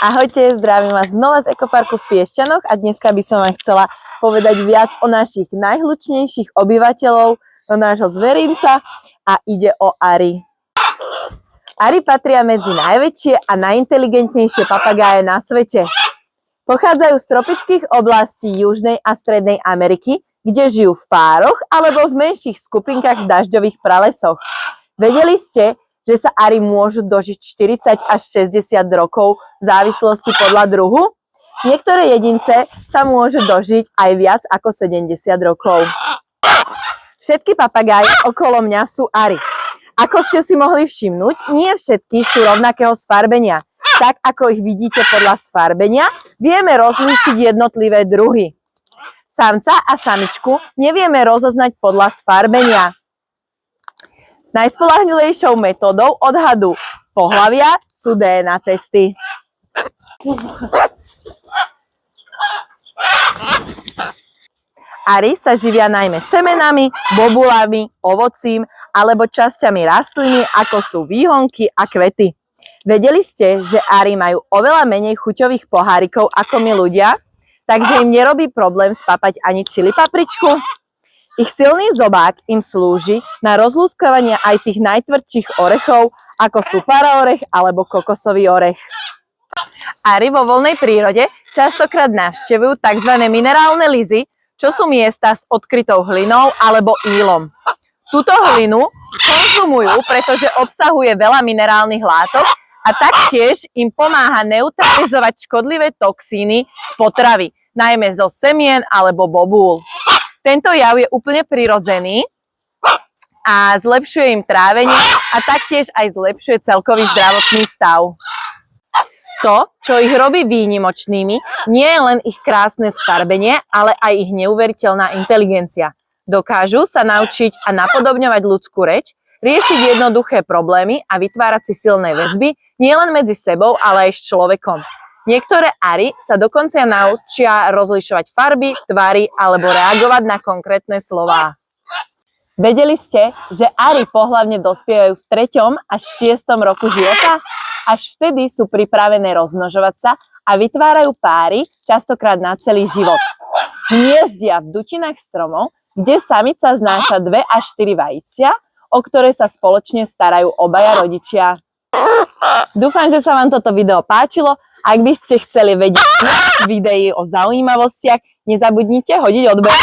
Ahojte, zdravím vás znova z ekoparku v Piešťanoch a dneska by som vám chcela povedať viac o našich najhlučnejších obyvateľov, o nášho zverinca a ide o Ari. Ari patria medzi najväčšie a najinteligentnejšie papagáje na svete. Pochádzajú z tropických oblastí Južnej a Strednej Ameriky, kde žijú v pároch alebo v menších skupinkách v dažďových pralesoch. Vedeli ste, že sa Ari môžu dožiť 40 až 60 rokov v závislosti podľa druhu? Niektoré jedince sa môžu dožiť aj viac ako 70 rokov. Všetky papagáje okolo mňa sú Ari. Ako ste si mohli všimnúť, nie všetky sú rovnakého sfarbenia. Tak ako ich vidíte podľa sfarbenia, vieme rozlíšiť jednotlivé druhy. Samca a samičku nevieme rozoznať podľa sfarbenia. Najspoľahlivejšou metódou odhadu pohlavia sú DNA testy. Ari sa živia najmä semenami, bobulami, ovocím alebo časťami rastliny, ako sú výhonky a kvety. Vedeli ste, že Ari majú oveľa menej chuťových pohárikov ako my ľudia, takže im nerobí problém spapať ani čili papričku? Ich silný zobák im slúži na rozlúskavanie aj tých najtvrdších orechov, ako sú paraorech alebo kokosový orech. Ari vo voľnej prírode častokrát navštevujú tzv. Minerálne lizy, čo sú miesta s odkrytou hlinou alebo ílom. Túto hlinu konzumujú, pretože obsahuje veľa minerálnych látok a taktiež im pomáha neutralizovať škodlivé toxíny z potravy, najmä zo semien alebo bobúl. Tento jav je úplne prirodzený a zlepšuje im trávenie a taktiež aj zlepšuje celkový zdravotný stav. To, čo ich robí výnimočnými, nie je len ich krásne sfarbenie, ale aj ich neuveriteľná inteligencia. Dokážu sa naučiť a napodobňovať ľudskú reč, riešiť jednoduché problémy a vytvárať si silné väzby nielen medzi sebou, ale aj s človekom. Niektoré Ari sa dokonca naučia rozlišovať farby, tvary alebo reagovať na konkrétne slová. Vedeli ste, že Ari pohlavne dospievajú v 3. až 6. roku života? Až vtedy sú pripravené rozmnožovať sa a vytvárajú páry častokrát na celý život. Hniezdia v dutinách stromov, kde samica znáša 2 až 4 vajícia, o ktoré sa spoločne starajú obaja rodičia. Dúfam, že sa vám toto video páčilo. Ak by ste chceli vedieť viac videí o zaujímavostiach, nezabudnite hodiť odber.